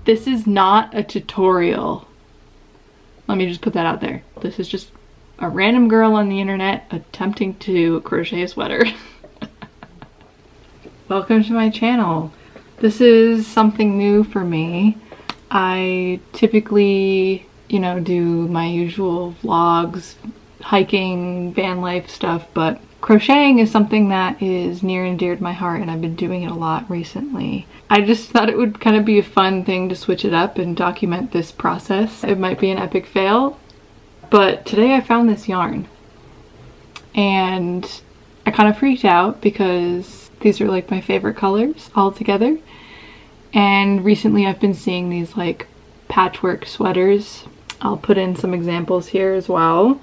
This is not a tutorial. Let me just put that out there. This is just a random girl on the internet attempting to crochet a sweater. Welcome to my channel. This is something new for me. I typically, you know, do my usual vlogs, hiking, van life stuff, but crocheting is something that is near and dear to my heart, and I've been doing it a lot recently. I just thought it would kind of be a fun thing to switch it up and document this process. It might be an epic fail, but today I found this yarn and I kind of freaked out because these are like my favorite colors all together. And recently I've been seeing these like patchwork sweaters. I'll put in some examples here as well.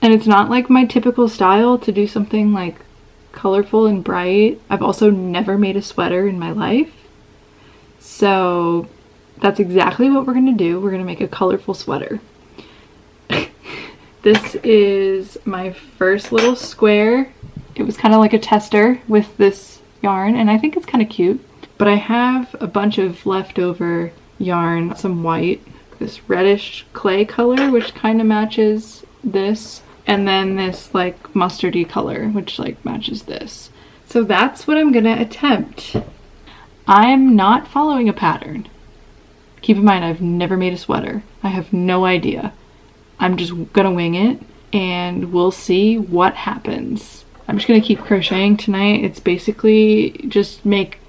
And it's not like my typical style to do something like colorful and bright. I've also never made a sweater in my life. So that's exactly what we're gonna do. We're gonna make a colorful sweater. This is my first little square. It was kind of like a tester with this yarn, and I think it's kind of cute. But I have a bunch of leftover yarn, some white, this reddish clay color, which kind of matches this. And then this like mustardy color, which like matches this. So that's what I'm gonna attempt. I'm not following a pattern. Keep in mind, I've never made a sweater. I have no idea. I'm just gonna wing it and we'll see what happens. I'm just gonna keep crocheting tonight. It's basically just make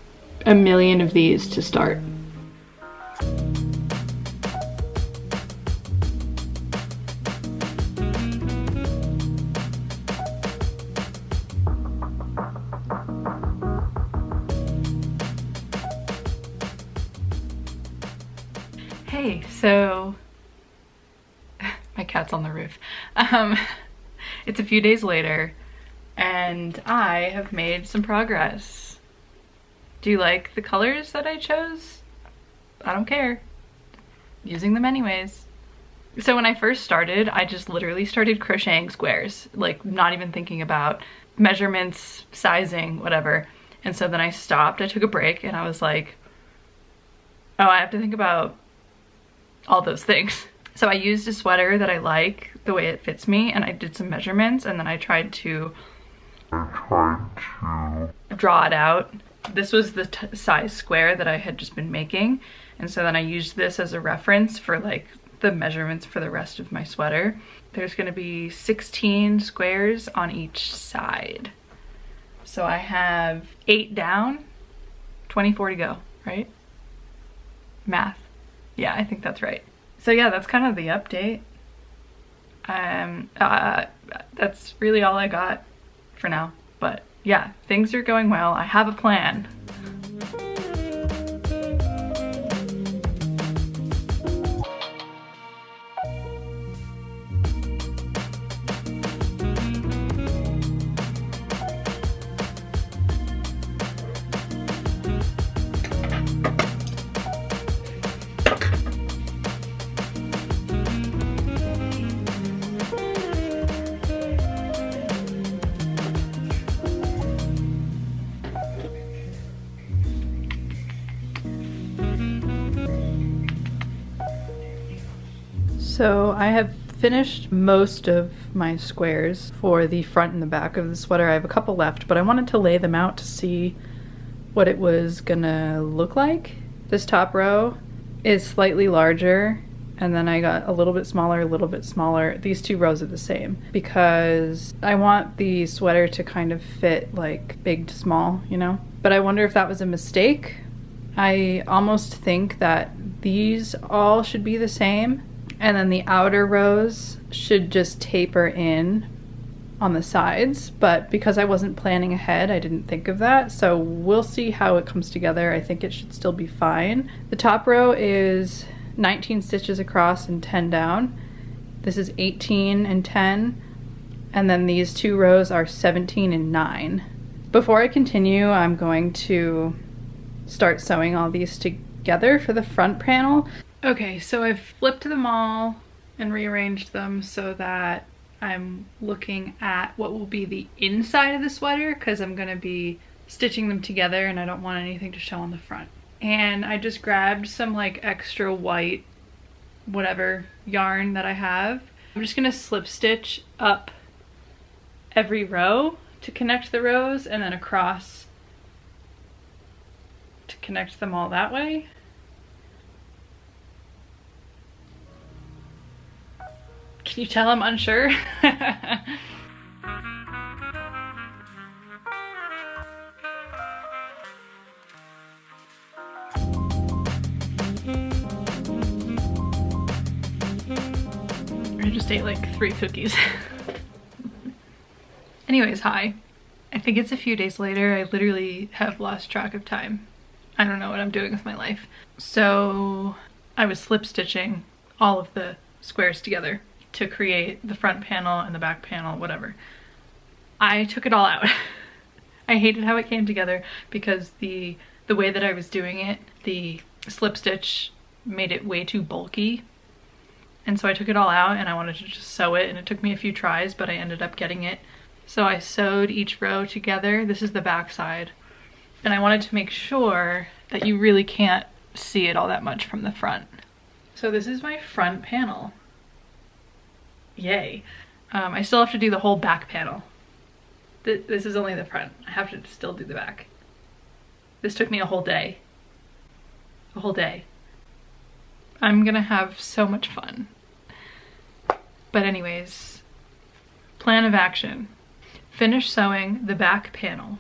a million of these to start. Hey, so my cat's on the roof. It's a few days later and I have made some progress. Do you like the colors that I chose? I don't care. Using them anyways. So when I first started, I just literally started crocheting squares, like not even thinking about measurements, sizing, whatever. And so then I stopped, I took a break, and I was like, oh, I have to think about all those things. So I used a sweater that I like, the way it fits me, and I did some measurements, and then I tried to draw it out. This was the size square that I had just been making, and so then I used this as a reference for like the measurements for the rest of my sweater. There's gonna be 16 squares on each side. So I have 8 down, 24 to go, right? Math. Yeah, I think that's right. So yeah, that's kind of the update. That's really all I got for now. But yeah, things are going well. I have a plan. So I have finished most of my squares for the front and the back of the sweater. I have a couple left, but I wanted to lay them out to see what it was gonna look like. This top row is slightly larger, and then I got a little bit smaller, a little bit smaller. These two rows are the same because I want the sweater to kind of fit like big to small, you know? But I wonder if that was a mistake. I almost think that these all should be the same, and then the outer rows should just taper in on the sides, but because I wasn't planning ahead, I didn't think of that, so we'll see how it comes together. I think it should still be fine. The top row is 19 stitches across and 10 down. This is 18 and 10, and then these two rows are 17 and 9. Before I continue, I'm going to start sewing all these together for the front panel. Okay, so I've flipped them all and rearranged them so that I'm looking at what will be the inside of the sweater because I'm going to be stitching them together and I don't want anything to show on the front. and I just grabbed some like extra white whatever yarn that I have. I'm just gonna slip stitch up every row to connect the rows and then across to connect them all that way. Can you tell I'm unsure? I just ate like 3 cookies. Anyways, hi. I think it's a few days later. I literally have lost track of time. I don't know what I'm doing with my life. So I was slip stitching all of the squares together to create the front panel and the back panel, whatever. I took it all out. I hated how it came together because the way that I was doing it, the slip stitch made it way too bulky. And so I took it all out and I wanted to just sew it, and it took me a few tries, but I ended up getting it. So I sewed each row together. This is the back side. And I wanted to make sure that you really can't see it all that much from the front. So this is my front panel. Yay. I still have to do the whole back panel. This is only the front. I have to still do the back. This took me a whole day. A whole day. I'm gonna have so much fun. But anyways, plan of action. Finish sewing the back panel.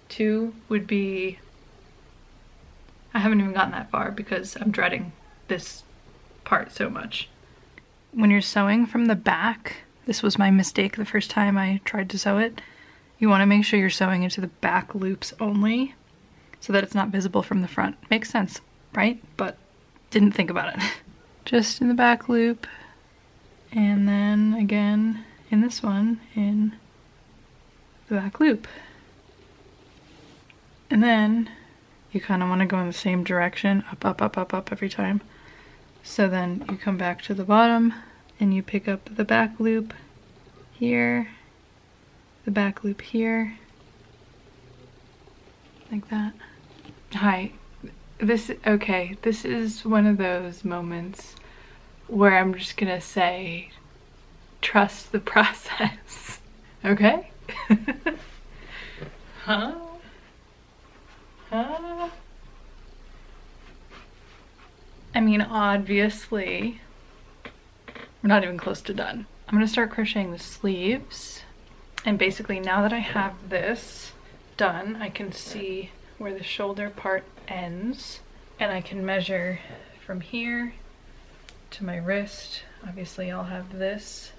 2 would be, I haven't even gotten that far because I'm dreading this part so much. When you're sewing from the back, this was my mistake the first time I tried to sew it. You want to make sure you're sewing into the back loops only so that it's not visible from the front. Makes sense, right? But didn't think about it. Just in the back loop, and then again in this one in the back loop. And then you kind of want to go in the same direction, up, up, up, up, up every time. So then you come back to the bottom and you pick up the back loop here, the back loop here, like that. Hi. This is one of those moments where I'm just gonna say, trust the process, okay? Huh? I mean, obviously, we're not even close to done. I'm gonna start crocheting the sleeves, and basically now that I have this done, I can see where the shoulder part ends, and I can measure from here to my wrist. Obviously I'll have this.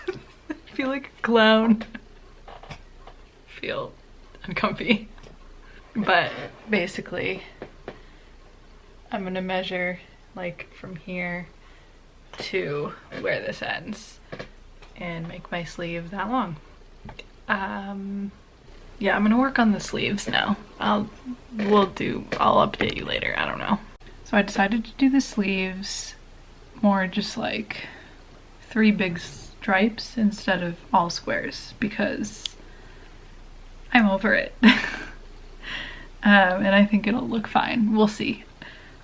I feel like a clown. Feel uncomfy. But basically I'm gonna measure like from here to where this ends and make my sleeve that long. Yeah, I'm gonna work on the sleeves now. I'll update you later, I don't know. So I decided to do the sleeves more just like 3 big stripes instead of all squares because I'm over it. And I think it'll look fine. We'll see.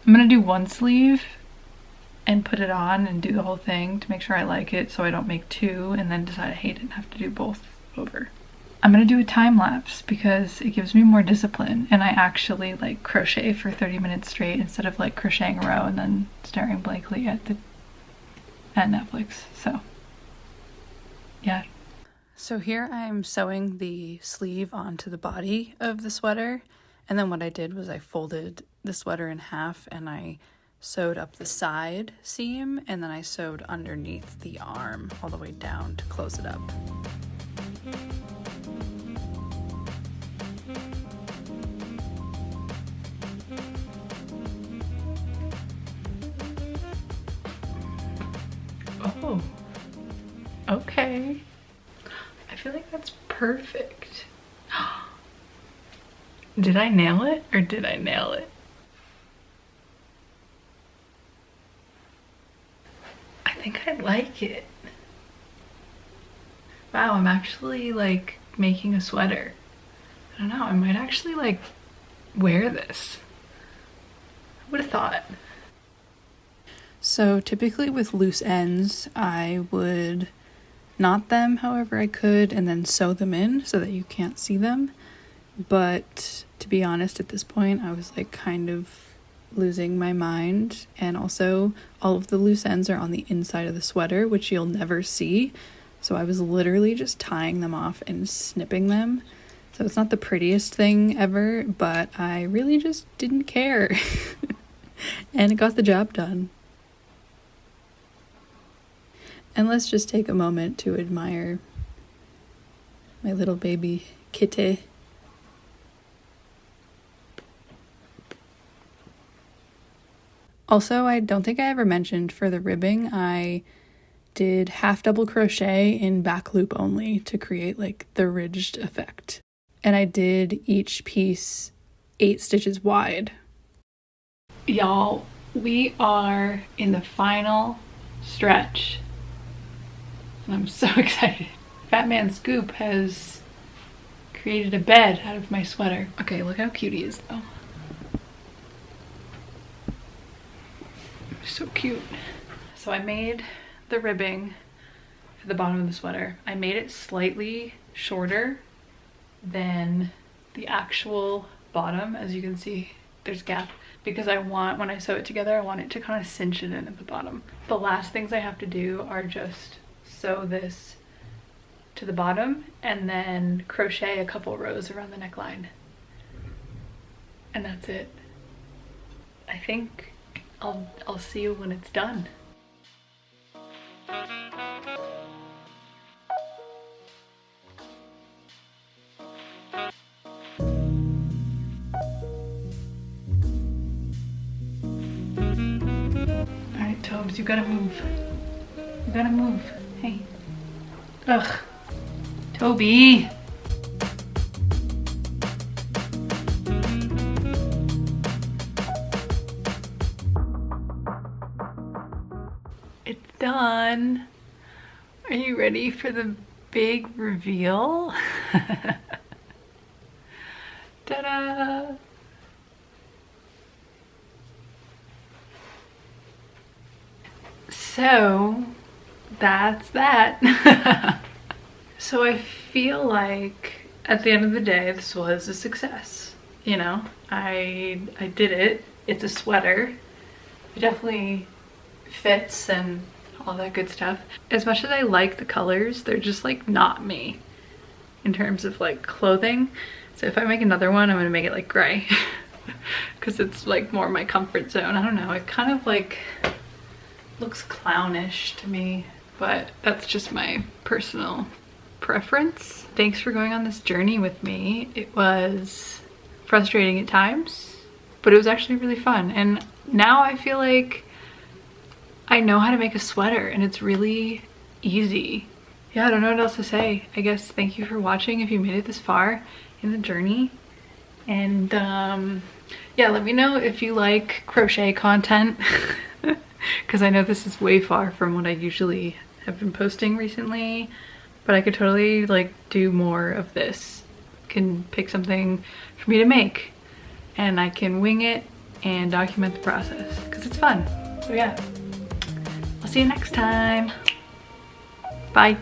I'm gonna do one sleeve and put it on and do the whole thing to make sure I like it so I don't make 2 and then decide I hate it and have to do both over. I'm gonna do a time lapse because it gives me more discipline and I actually like crochet for 30 minutes straight instead of like crocheting a row and then staring blankly at Netflix. So yeah. So here I'm sewing the sleeve onto the body of the sweater, and then what I did was I folded the sweater in half and I sewed up the side seam, and then I sewed underneath the arm all the way down to close it up. Oh, okay. I feel like that's perfect. Did I nail it or did I nail it? I think I like it. Wow, I'm actually like making a sweater. I don't know, I might actually like wear this. I would have thought. So typically with loose ends, I would knot them however I could and then sew them in so that you can't see them. But to be honest, at this point, I was like kind of losing my mind. And also all of the loose ends are on the inside of the sweater, which you'll never see. So I was literally just tying them off and snipping them. So it's not the prettiest thing ever, but I really just didn't care. And it got the job done. And let's just take a moment to admire my little baby kitty. Also, I don't think I ever mentioned for the ribbing, I did half double crochet in back loop only to create like the ridged effect. And I did each piece 8 stitches wide. Y'all, we are in the final stretch. And I'm so excited. Fat Man Scoop has created a bed out of my sweater. Okay, look how cute he is though. So cute. So I made the ribbing for the bottom of the sweater. I made it slightly shorter than the actual bottom. As you can see, there's a gap because I want, when I sew it together, I want it to kind of cinch it in at the bottom. The last things I have to do are just sew this to the bottom and then crochet a couple rows around the neckline. And that's it. I think I'll see you when it's done. Alright, Tobes, you gotta move. You gotta move. Hey. Ugh. Toby! It's done. Are you ready for the big reveal? Ta-da! So that's that. So I feel like at the end of the day this was a success. You know, I did it. It's a sweater. It definitely fits and all that good stuff. As much as I like the colors, they're just like not me in terms of like clothing. So if I make another one, I'm gonna make it like gray because it's like more my comfort zone. I don't know, it kind of like looks clownish to me, but that's just my personal preference. Thanks for going on this journey with me. It was frustrating at times, but it was actually really fun. And now I feel like I know how to make a sweater and it's really easy. Yeah, I don't know what else to say. I guess thank you for watching if you made it this far in the journey. And yeah, let me know if you like crochet content because I know this is way far from what I usually have been posting recently, but I could totally like do more of this. Can pick something for me to make and I can wing it and document the process because it's fun. So yeah, I'll see you next time. Bye.